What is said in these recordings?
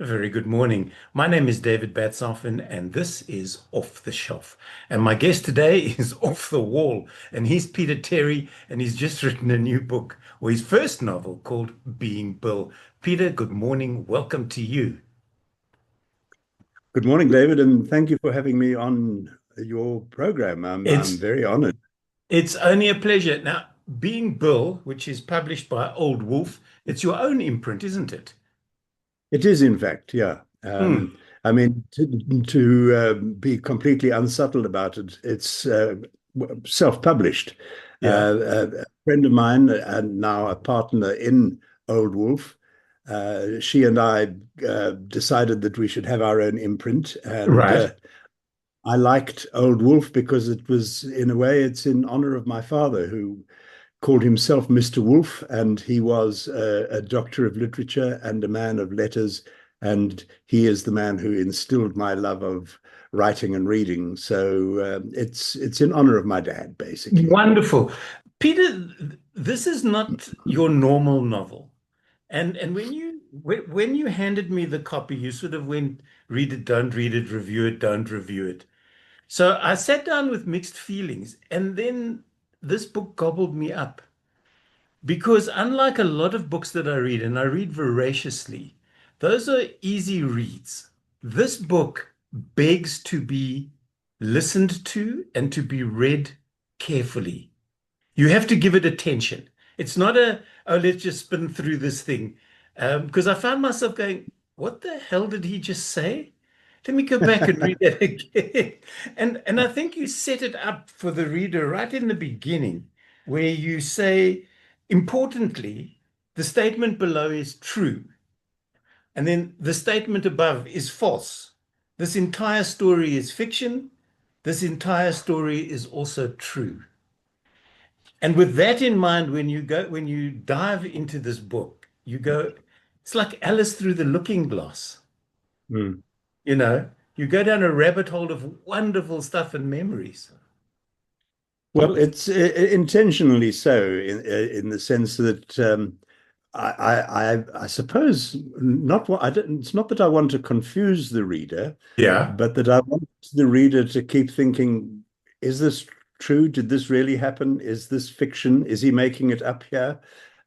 Very good morning. My name is David Batsoffen, and this is Off the Shelf. And my guest today is off the wall, and he's Peter Terry, and he's just written a new book, or his first novel called Being Bill. Peter, good morning. Welcome to you. Good morning, David, and thank you for having me on your program. I'm It's very honored. it's only a pleasure. Now, Being Bill, which is published by Old Wolf, it's your own imprint, isn't it? It is, in fact, yeah. Mm, I mean, to be completely unsubtle about it, it's self-published. yeah. A friend of mine, and now a partner in Old Wolf, she and I decided that we should have our own imprint, and Right. I liked Old Wolf because it was, in a way, it's in honor of my father, who called himself Mr. Wolf, and he was a doctor of literature and a man of letters, and he is the man who instilled my love of writing and reading. So it's in honor of my dad, basically. Wonderful. Peter, this is not your normal novel. And when you handed me the copy, you sort of went, read it, don't read it, review it, don't review it. So I sat down with mixed feelings, and then this book gobbled me up. Because unlike a lot of books that I read, and I read voraciously, those are easy reads. This book begs to be listened to and to be read carefully. You have to give it attention. It's not oh, let's just spin through this thing. Because I found myself going, what the hell did he just say? Let me go back and read that again. And I think you set it up for the reader right in the beginning, where you say, importantly, the statement below is true. And then the statement above is false. This entire story is fiction. This entire story is also true. And with that in mind, when you dive into this book, you go, it's like Alice through the looking glass. Mm. You know, you go down a rabbit hole of wonderful stuff and memories. Well, it's intentionally so in the sense that I suppose not what I don't, it's not that I want to confuse the reader, Yeah. but that I want the reader to keep thinking, is this true? Did this really happen? Is this fiction? Is he making it up here?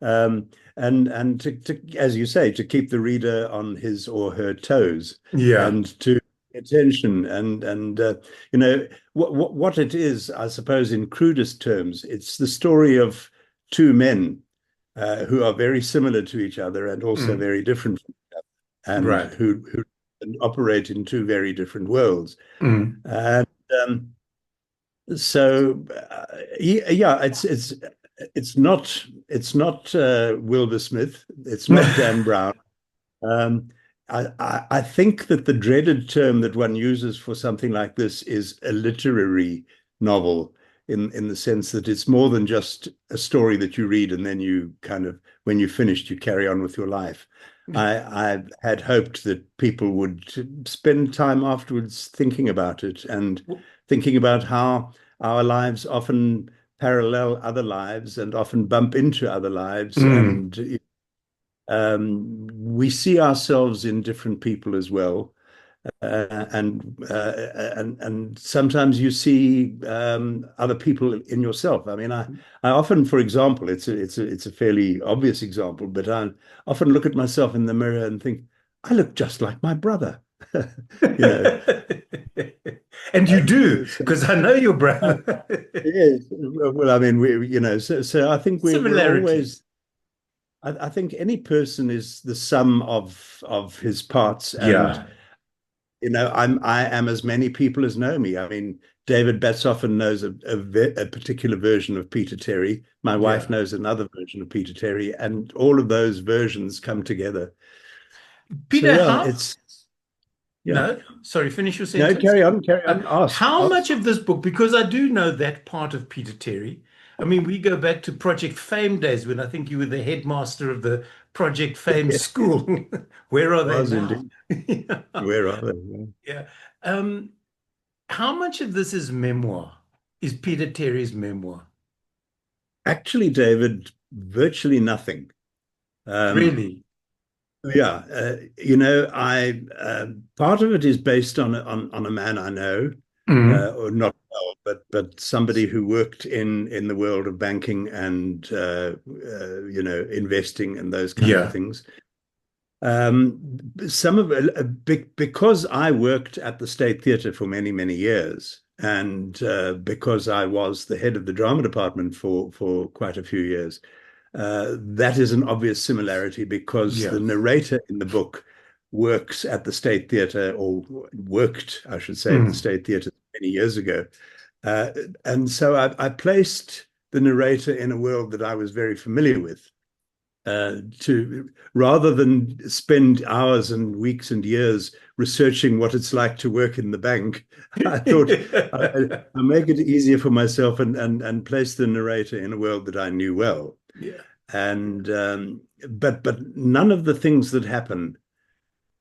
And as you say, to keep the reader on his or her toes Yeah. and to pay attention and what it is, I suppose, in crudest terms, it's the story of two men who are very similar to each other and also Mm. very different, and Right. who operate in two very different worlds. Mm. And so, yeah, it's not Wilbur Smith, it's not Dan Brown. Um, I think that the dreaded term that one uses for something like this is a literary novel, in the sense that it's more than just a story that you read and then you kind of, when you're finished, you carry on with your life. I had hoped that people would spend time afterwards thinking about it and thinking about how our lives often parallel other lives and often bump into other lives, Mm. and we see ourselves in different people as well, and sometimes you see other people in yourself. I mean, I often, for example, it's a fairly obvious example, but I often look at myself in the mirror and think, I look just like my brother. you know. And you do, So, because I know your uh, brother. yes, well, I mean, so I think we're always. Similarities. I think any person is the sum of his parts, and Yeah. I am as many people as know me. I mean, David Batsoffen knows a particular version of Peter Terry. My wife Yeah. knows another version of Peter Terry, and all of those versions come together. So Peter, yeah, how? it's yeah. No, sorry, finish your No, sentence. carry on. How Ask. much of this book, because I do know that part of Peter Terry. I mean, we go back to Project Fame days when I think you were the headmaster of the Project Fame school. Where are they Was now? indeed. Yeah. Where are they? Yeah. Um, how much of this is memoir? Is Peter Terry's memoir? Actually, David, virtually nothing. Um, Really? Yeah, I part of it is based on a man I know, Mm. or not well, but somebody who worked in the world of banking and investing and those kinds of Yeah. things. Some of because I worked at the State Theatre for many years, and because I was the head of the drama department for quite a few years, that is an obvious similarity because Yeah. the narrator in the book works at the State Theatre, or worked, I should say, at the Mm. State Theatre many years ago. Uh, and so I placed the narrator in a world that I was very familiar with. To rather than spend hours and weeks and years researching what it's like to work in the bank, I thought I make it easier for myself and place the narrator in a world that I knew well. Yeah. And but none of the things that happen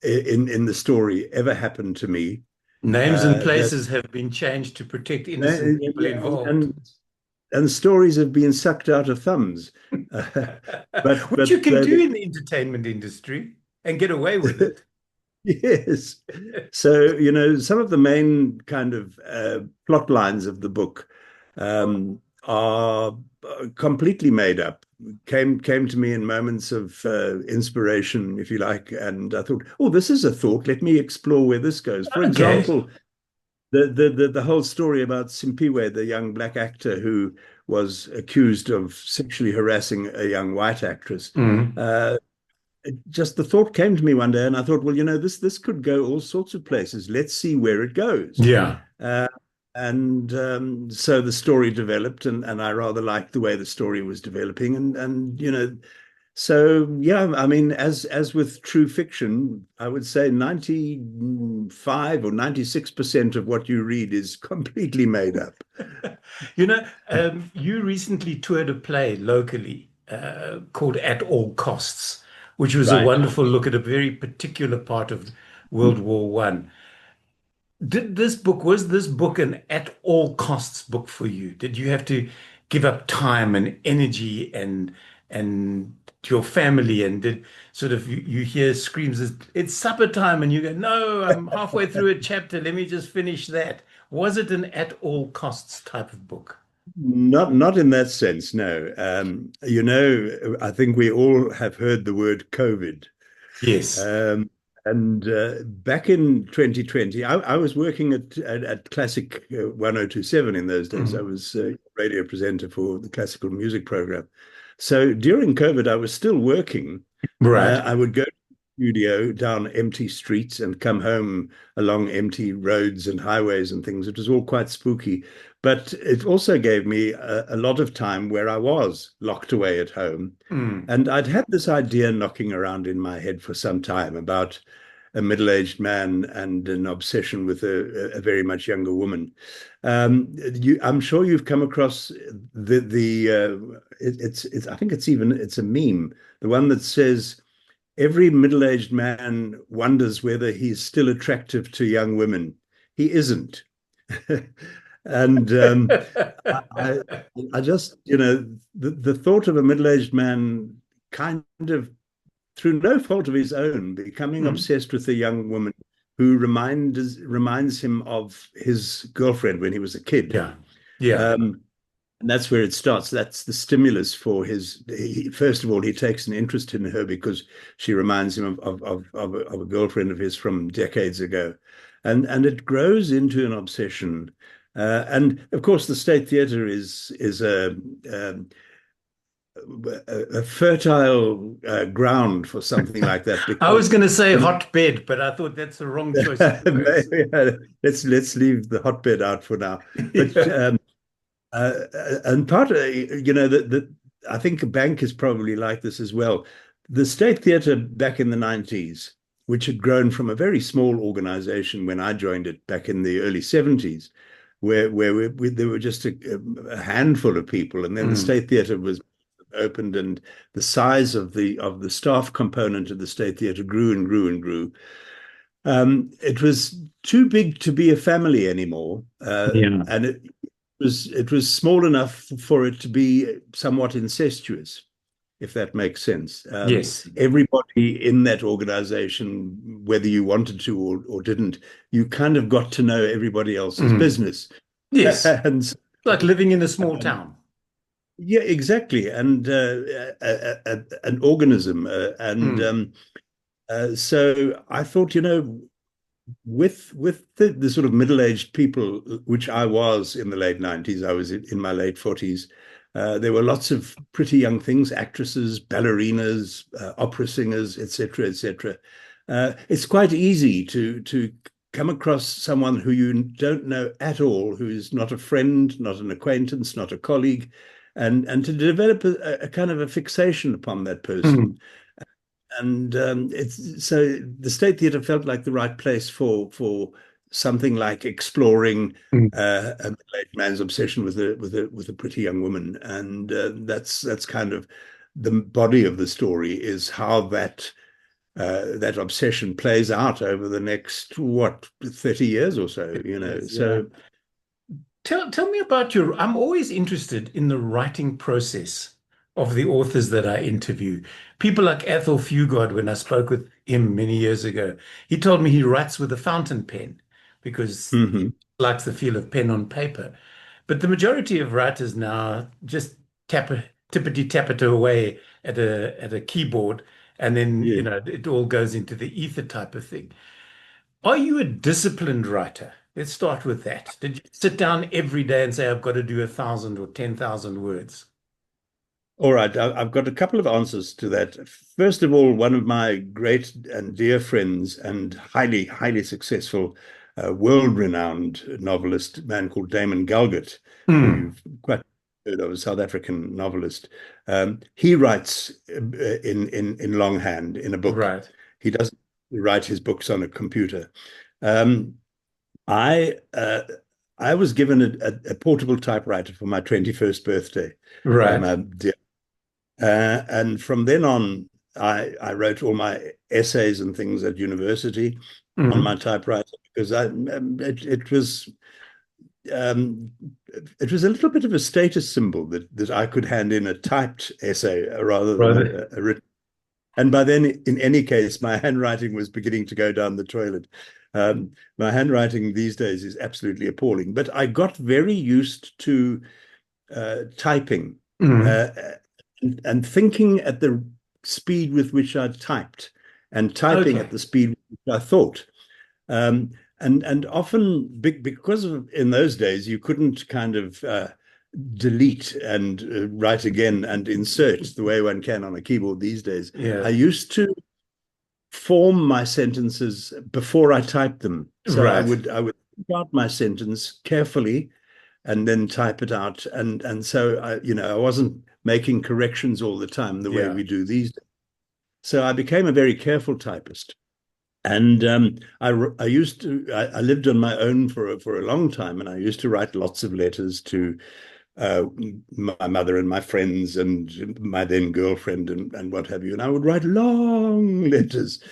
in the story ever happened to me. Names and That places have been changed to protect innocent people yeah, involved. and stories have been sucked out of thumbs. Uh, but Which you but can do in the entertainment industry and get away with it. yes. So, some of the main kind of plot lines of the book are completely made up. Came to me in moments of inspiration, if you like, and I thought, oh, this is a thought. Let me explore where this goes. For Okay. example, the whole story about Simpiwe, the young black actor who was accused of sexually harassing a young white actress. Mm. Uh, just the thought came to me one day, and I thought, well, this could go all sorts of places. Let's see where it goes. Yeah. Uh, and so the story developed, and I rather liked the way the story was developing, and so yeah, I mean, as with true fiction, I would say 95 or 96% of what you read is completely made up. You recently toured a play locally called At All Costs, which was a Right. wonderful look at a very particular part of World War One. Was this book an at all costs book for you? Did you have to give up time and energy and your family and did sort of you hear screams, it's supper time and you go, no, I'm halfway through a chapter, let me just finish that. Was it an at all costs type of book? Not in that sense, no. I think we all have heard the word COVID. Yes. Um, and back in 2020, I was working at Classic 1027 in those days. I Mhm. was a radio presenter for the classical music program. So during COVID, I was still working. Right. I would go to the studio down empty streets and come home along empty roads and highways and things. It was all quite spooky. But it also gave me a lot of time where I was locked away at home. Mm. And I'd had this idea knocking around in my head for some time about a middle-aged man and an obsession with a very much younger woman. I'm sure you've come across it's I think it's a meme, the one that says every middle-aged man wonders whether he's still attractive to young women. He isn't. And I, I just, the thought of a middle-aged man kind of, through no fault of his own, becoming Mm. obsessed with a young woman who reminds him of his girlfriend when he was a kid. Yeah. Yeah. Um, and that's where it starts. That's the stimulus for first of all, he takes an interest in her because she reminds him of a girlfriend of his from decades ago. And it grows into an obsession. And of course, the State Theatre is a fertile ground for something like that I was because going to say hotbed, but I thought that's the wrong choice of words. let's leave the hotbed out for now. But Yeah. and part of I think a bank is probably like this as well. The State Theatre back in the 90s, which had grown from a very small organization when I joined it back in the early 70s, where there were just a handful of people, and then the Mm. State Theatre was opened, and the size of the staff component of the State Theatre grew and grew and grew. It was too big to be a family anymore, Yeah. and it was small enough for it to be somewhat incestuous. if that makes sense. Yes. Everybody in that organization, whether you wanted to or didn't, you kind of got to know everybody else's Mm. business. Yes. And Like living in a small town. yeah, exactly. And an organism. Mm. So I thought, with the sort of middle-aged people, which I was in the late 90s, I was in my late 40s. There were lots of pretty young things, actresses, ballerinas, opera singers, etc., etc. It's quite easy to come across someone who you don't know at all, who's not a friend, not an acquaintance, not a colleague, and to develop a kind of a fixation upon that person. Mm. And it's so the State Theatre felt like the right place for something like exploring Mm. a late man's obsession with a pretty young woman, and that's kind of the body of the story, is how that obsession plays out over the next, what, 30 years or so, Yes, yeah. so. Tell me about your. I'm always interested in the writing process of the authors that I interview. People like Ethel Fugard, when I spoke with him many years ago, he told me he writes with a fountain pen because he Mhm. likes the feel of pen on paper. But the majority of writers now just tippity tap it away at a keyboard, and then Yeah. it all goes into the ether type of thing. Are you a disciplined writer? Let's start with that. Did you sit down every day and say, I've got to do 1,000 or 10,000 words? All right, I've got a couple of answers to that. First of all, one of my great and dear friends and highly, highly successful, world-renowned novelist, a man called Damon Galgut, who Mm, you've quite heard of, a South African novelist. He writes in longhand in a book. right, He doesn't write his books on a computer. Um, I uh, I was given a portable typewriter for my 21st birthday by right. my dear, and from then on, I wrote all my essays and things at university on my Mm, typewriter, because um, it was a little bit of a status symbol that I could hand in a typed essay rather than rather, a written. And by then, in any case, my handwriting was beginning to go down the toilet. My handwriting these days is absolutely appalling, but I got very used to typing, mm, uh, and thinking at the speed with which I typed, and typing at okay. the speed with which I thought. And often, because in those days you couldn't kind of delete and write again and insert the way one can on a keyboard these days. I Yeah, used to form my sentences before I typed them. So I right. would I would think out my sentence carefully and then type it out. And so I wasn't making corrections all the time the way Yeah. we do these days. So I became a very careful typist. And I used to I lived on my own for a long time, and I used to write lots of letters to uh, my mother and my friends and my then girlfriend and what have you. And I would write long letters.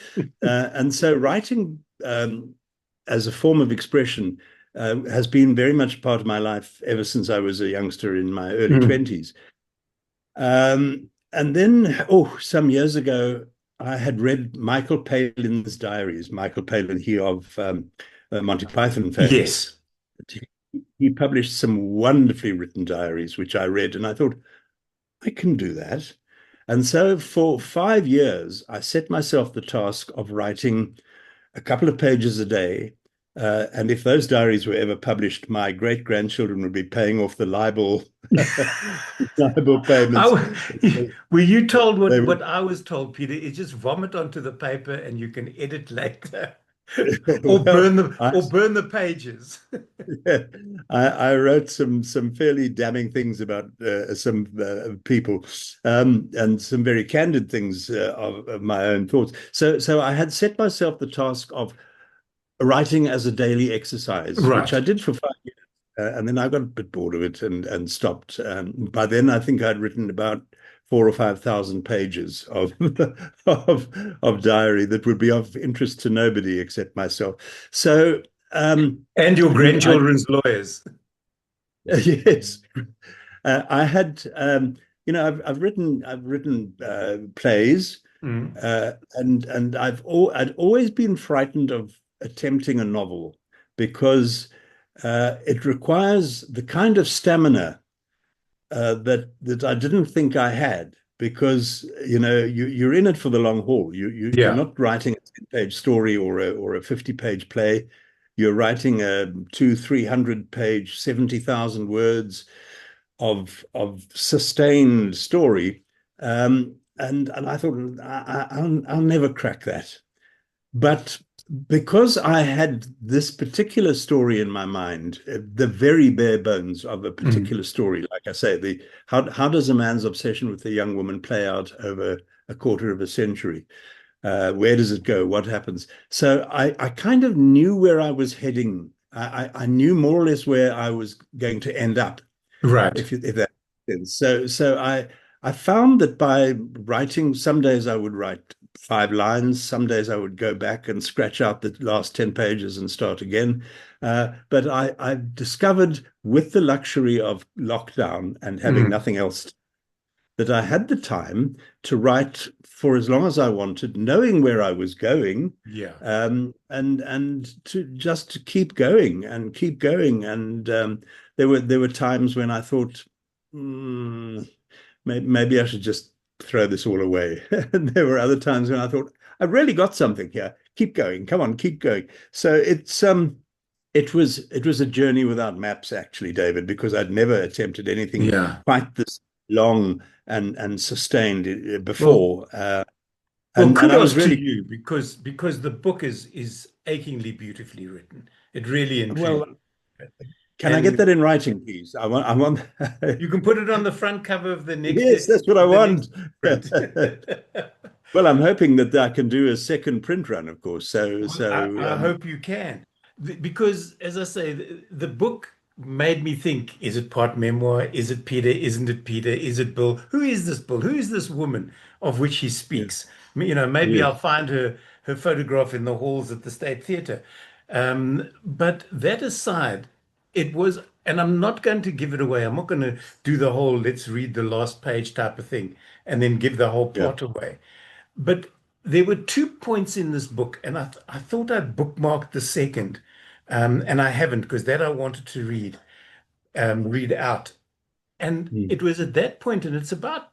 And so writing as a form of expression has been very much part of my life ever since I was a youngster in my early Mm, 20s. And then, some years ago, I had read Michael Palin's diaries. Michael Palin, he of Monty Python fame. yes. He published some wonderfully written diaries, which I read, and I thought, I can do that. And so for 5 years, I set myself the task of writing a couple of pages a day. And if those diaries were ever published, my great grandchildren would be paying off the libel libel payments. Were you told They what would, I was told, Peter, is just vomit onto the paper and you can edit later. well, Or burn the pages. I wrote some fairly damning things about some people, and some very candid things of my own thoughts. So I had set myself the task of writing as a daily exercise, which I Right. did for 5 years. And then I got a bit bored of it and stopped. By then, I think I'd written about 4 or 5 thousand pages of of diary that would be of interest to nobody except myself. So And your I grandchildren's lawyers. yes, I had. I've written plays, Mm. and I'd always been frightened of attempting a novel because it requires the kind of stamina that I didn't think I had. Because you're in it for the long haul. You're Yeah. not writing a 10-page story or a 50-page play. You're writing a 300 page, 70,000 words of sustained story. And I thought I'll never crack that. But because I had this particular story in my mind, the very bare bones of a Mm. particular story, like I say, the how does a man's obsession with a young woman play out over a quarter of a century? Where does it go? What happens? So I kind of knew where I was heading. I knew more or less where I was going to end up, Right. if that makes sense. So I found that by writing, some days I would write 5 lines, some days I would go back and scratch out the last 10 pages and start again. But I discovered, with the luxury of lockdown and having Mm. nothing else, that I had the time to write for as long as I wanted, knowing where I was going, Yeah. and to keep going and keep going. And there were times when I thought, "Hmm, maybe I should just throw this all away." And there were other times when I thought, I've really got something here. Keep going. Come on, keep going. So it was a journey without maps, actually, David, because I'd never attempted anything Yeah. quite this long and sustained Well, before. well, And I was kudos to really, you because the book is achingly beautifully written. It really and well, truly. can I get And that in writing, please? I want. you can put it on the front cover of the next Yes, that's what I the next want. print. Well, I'm hoping that I can do a second print run, of course. So, Well, so I hope you can. Because, as I say, the book made me think, is it part memoir? Is it Peter? Isn't it Peter? Is it Bill? Who is this Bill? Who is this woman of which he yeah, speaks? Maybe yes, I'll find her photograph in the halls at the State Theatre. But that aside, it was, and I'm not going to give it away. I'm not going to do the whole let's read the last page type of thing and then give the whole yeah, plot away. But there were 2 points in this book, and I thought I'd bookmarked the second, and I haven't because that I wanted to read out. And mm, it was at that point, and it's about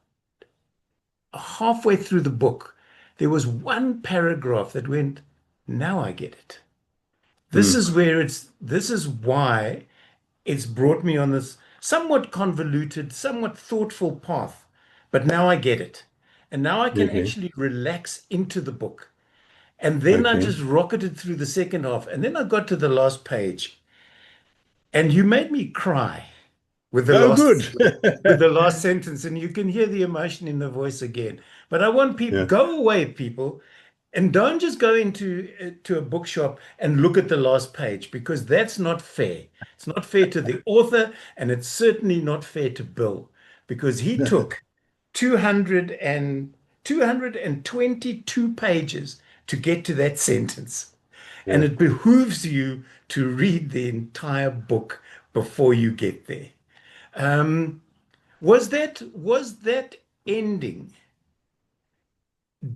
halfway through the book, there was one paragraph that went, now I get it. mm, This is why it's brought me on this somewhat convoluted, somewhat thoughtful path. But now I get it. And now I can okay, actually relax into the book. And then I okay. just rocketed through the second half. And then I got to the last page. And you made me cry with the Oh, last good. with the last sentence. And you can hear the emotion in the voice again. But I want people, Yeah, go away, people, and don't just go into to a bookshop and look at the last page because that's not fair. It's not fair to the author, and it's certainly not fair to Bill because he took 200 and 222 pages to get to that sentence. And yeah. it behooves you to read the entire book before you get there. Um, was that ending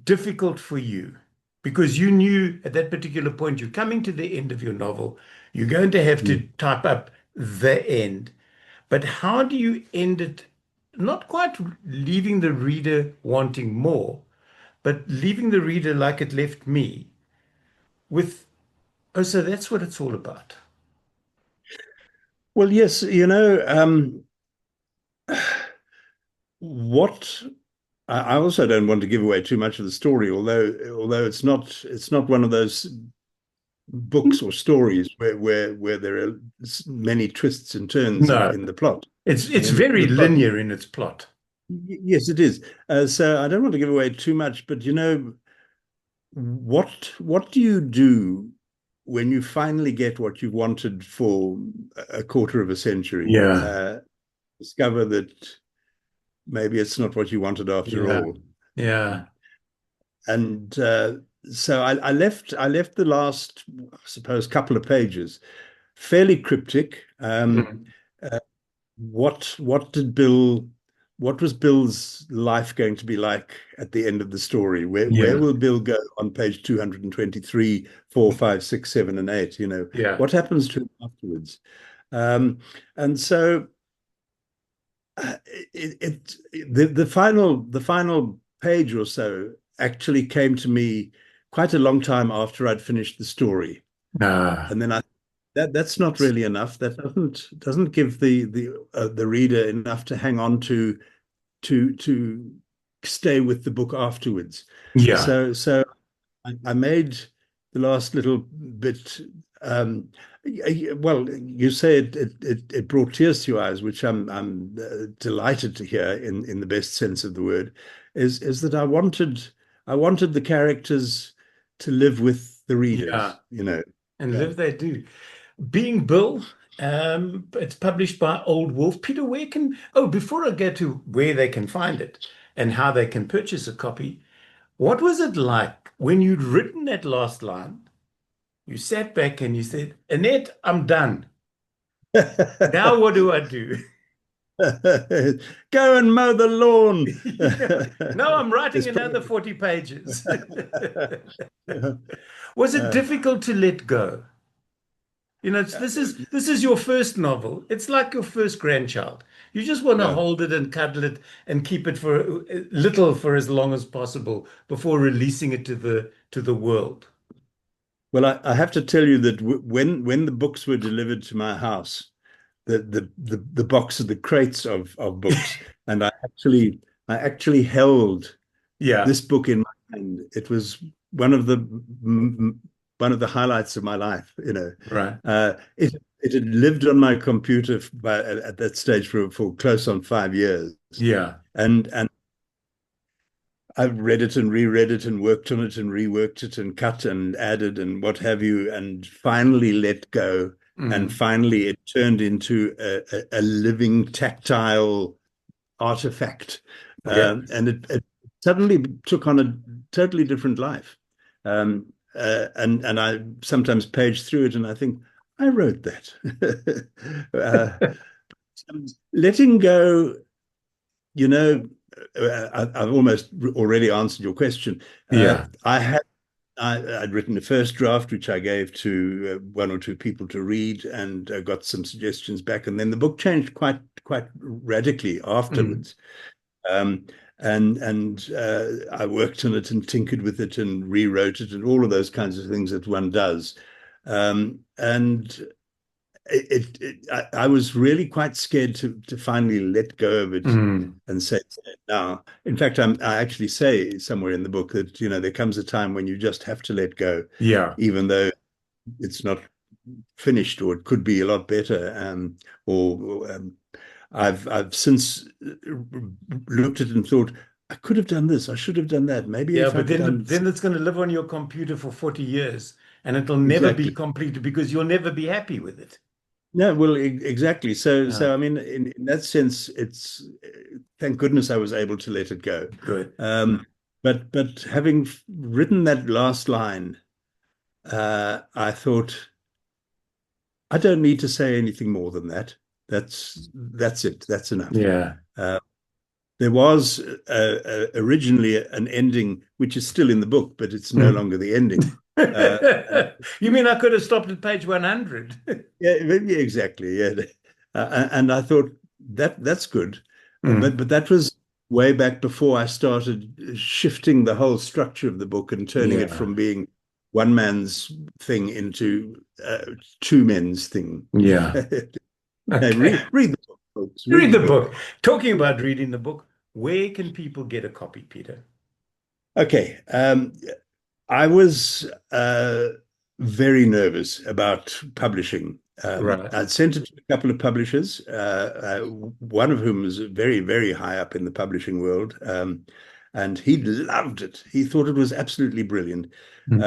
difficult for you? Because you knew at that particular point you're coming to the end of your novel, you're going to have Mm. to type up the end. But how do you end it? Not quite leaving the reader wanting more, but leaving the reader like it left me with, oh, so that's what it's all about. Well, yes, what I also don't want to give away too much of the story, although it's not one of those books or stories where there are many twists and turns in, No, in the plot. I it's mean, very the plot, linear in its plot. yes, it is. So I don't want to give away too much, but what do you do when you finally get what you wanted for a quarter of a century? Yeah, Discover that maybe it's not what you wanted after yeah, all. yeah. And so I left the last, I suppose, couple of pages fairly cryptic. Mm. Uh, what did Bill what was Bill's life going to be like at the end of the story? Where Yeah. will Bill go on page 223, 4, 5, 6, 7, and 8? Yeah. What happens to him afterwards? Um, and so the final page or so actually came to me quite a long time after I'd finished the story. Ah, And then that's not really enough. That doesn't give the reader enough to hang on to stay with the book afterwards. yeah. So I made the last little bit. Um, well, you say it brought tears to your eyes, which I'm delighted to hear in the best sense of the word. Is that I wanted the characters to live with the Yeah. readers. And Yeah. live they do. Being Bill, it's published by Old Wolf. Peter, before I go to where they can find it and how they can purchase a copy, what was it like when you'd written that last line? You sat back and you said, Annette, I'm done. Now what do I do? Go and mow the lawn. Yeah. Now I'm writing It's another probably 40 pages. Was it uh, difficult to let go? This is your first novel. It's like your first grandchild. You just want to yeah. hold it and cuddle it and keep it for little for as long as possible before releasing it to the world. Well, I have to tell you that when the books were delivered to my house, the box of the crates of books, and I actually held Yeah, this book in my hand. It was one of the one of the highlights of my life. right. It had lived on my computer at that stage for close on 5 years, Yeah. and I've read it and reread it and worked on it and reworked it and cut and added and what have you, and finally let go. And Mm. finally, it turned into a living, tactile artifact. Yeah. And it suddenly took on a totally different life. And I sometimes page through it and I think, I wrote that. Letting go, you know, I've almost already answered your question. Yeah. I'd written a first draft, which I gave to one or two people to read, and got some suggestions back. And then the book changed quite radically Mm. afterwards. Um, and I worked on it and tinkered with it and rewrote it and all of those kinds of things that one does. And I was really quite scared to finally let go of it Mm. and say now. In fact, I actually say somewhere in the book that there comes a time when you just have to let go, Yeah. even though it's not finished or it could be a lot better. Or I've since looked at it and thought I could have done this, I should have done that. Maybe Yeah, if but I'd then done then it's going to live on your computer for 40 years and it'll never be exactly. completed because you'll never be happy with it. No, well, exactly. So, Yeah. so I mean, in that sense, thank goodness I was able to let it go. Good. But having written that last line, I thought I don't need to say anything more than that. That's it. That's enough. Yeah. Uh, there was originally an ending, which is still in the book, but it's no Mm. longer the ending. Uh, You mean I could have stopped at page 100? Yeah, yeah, exactly. Yeah, and I thought that's good, Mm. but that was way back before I started shifting the whole structure of the book and turning it Yeah. from being one man's thing into two men's thing. Yeah. Hey, Okay. read the book, folks. Read Read the the book. book. Talking about reading the book, where can people get a copy, Peter? Okay. I was very nervous about publishing. Right. I'd sent it to a couple of publishers, one of whom was very, very high up in the publishing world, and he loved it. He thought it was absolutely brilliant, Mm.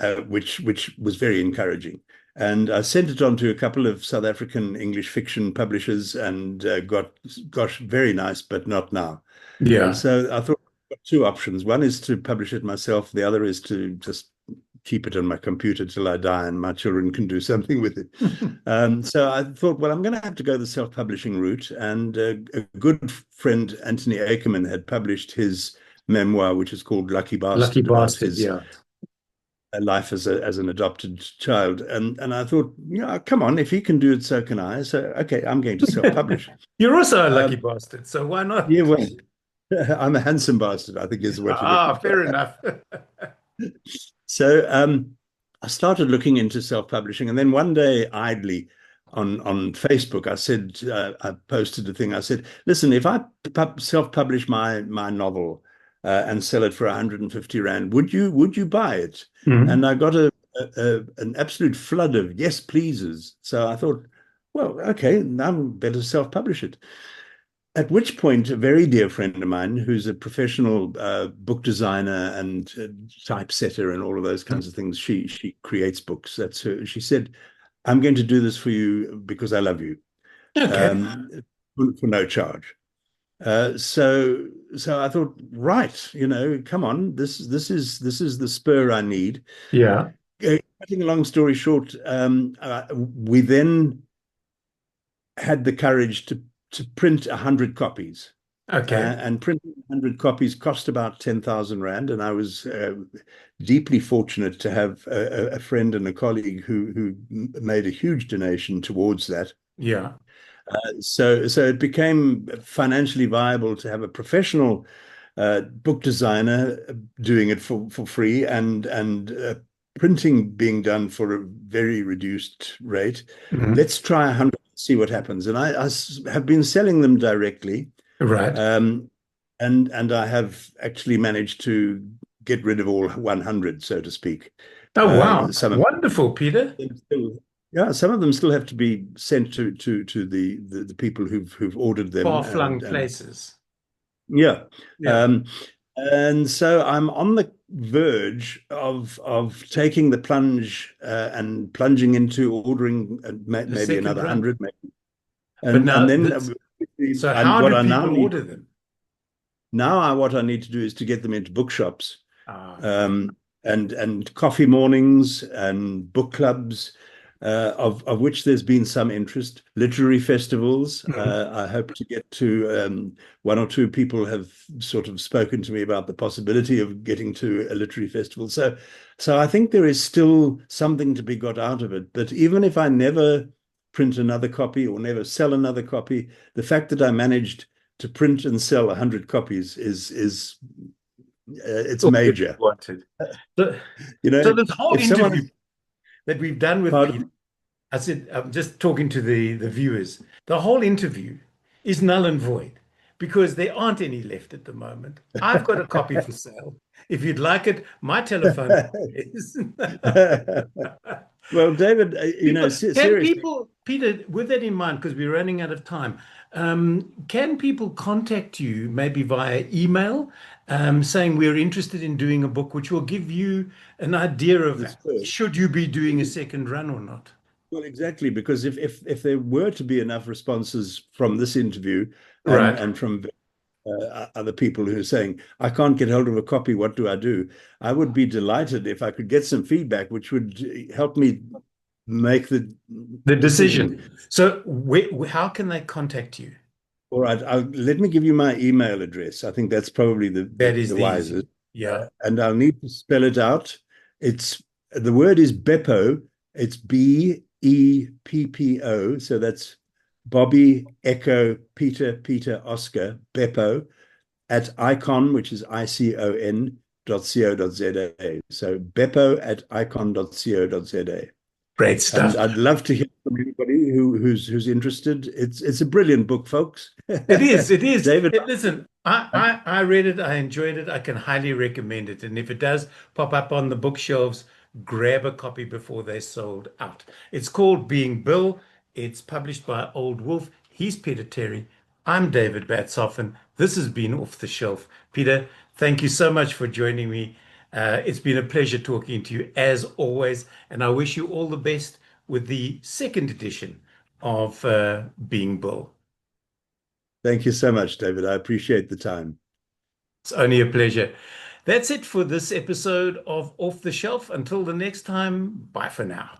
um, which was very encouraging. And I sent it on to a couple of South African English fiction publishers and got, gosh, very nice, but not now. And Yeah. so I thought two options. One is to publish it myself. The other is to just keep it on my computer till I die and my children can do something with it. So I thought, well, I'm going to have to go the self-publishing route. And a good friend, Anthony Ackerman, had published his memoir, which is called Lucky Lucky Bastard, about bastard, his yeah. life as an adopted child. And I thought, yeah, come on, if he can do it, so can I. So, okay, I'm going to self-publish. You're also a lucky Um, bastard, so why yeah, not? well, I'm a handsome bastard, I think is what you're looking Ah, for. fair enough. So I started looking into self-publishing, and then one day, idly on Facebook, I said I posted a thing. I said, "Listen, if I self-publish my novel and sell it for 150 rand, would you buy it?" And Mhm. I got an absolute flood of yes, pleases. So I thought, well, okay, now I better self-publish it. At which point, a very dear friend of mine, who's a professional book designer and typesetter and all of those kinds of things, she creates books. That's her. She said, "I'm going to do this for you because I love you, Okay. um, for no charge." So I thought, right, come on, this is the spur I need. Yeah. Cutting a long story short, we then had the courage to print 100 copies. Okay. And printing 100 copies cost about 10,000 Rand. And I was deeply fortunate to have a friend and a colleague who made a huge donation towards that. Yeah. So it became financially viable to have a professional book designer doing it for free and printing being done for a very reduced rate. Mhm. Let's try 100, see what happens. And I have been selling them directly. Right. Um, and I have actually managed to get rid of all 100, so to speak. Oh, wow. Some of Wonderful, Peter. them still, yeah, some of them still have to be sent to the people who've ordered them, Far-flung and places. yeah, Yeah. um, and so I'm on the verge of taking the plunge and plunging into ordering The maybe second another run. 100, maybe, But and now then this, so how what do I now people need. order them? What I need to do is to get them into bookshops, Ah, okay. um, and coffee mornings and book clubs, of which there's been some interest. Literary festivals. Mhm. I hope to get to one or two people have sort of spoken to me about the possibility of getting to a literary festival. So I think there is still something to be got out of it. But even if I never print another copy or never sell another copy, the fact that I managed to print and sell 100 copies is it's All that you major. wanted. So, You know, so this whole if someone, interview that we've done with Peter, pardon, I said, I'm just talking to the viewers. The whole interview is null and void because there aren't any left at the moment. I've got a copy for sale. If you'd like it, my telephone is. well, David, People, can seriously, people, Peter, with that in mind, because we're running out of time, can people contact you maybe via email, saying we're interested in doing a book, which will give you an idea of that's true. should you be doing a second run or not? Well, exactly, because if there were to be enough responses from this interview and Right. and from other people who are saying, I can't get hold of a copy, what do I do? I would be delighted if I could get some feedback, which would help me make the The decision. decision. So, how can they contact you? All right, let me give you my email address. I think that's probably the, That the, is the the wisest. easy. Yeah. And I'll need to spell it out. It's the word is Beppo. It's Beppo. So that's Bobby Echo Peter Oscar Beppo at icon, which is icon dot co dot za. So Beppo at icon dot co dot za. Great And stuff. I'd love to hear from anybody who's interested. It's a brilliant book, folks. It is. It is. David, Listen, I read it. I enjoyed it. I can highly recommend it. And if it does pop up on the bookshelves, grab a copy before they're sold out. It's called Being Bill. It's published by Old Wolf. He's Peter Terry. I'm David Batsoffen. This has been Off the Shelf. Peter, thank you so much for joining me. It's been a pleasure talking to you as always. And I wish you all the best with the second edition of Being Bill. thank you so much, David. I appreciate the time. It's only a pleasure. That's it for this episode of Off the Shelf. Until the next time, bye for now.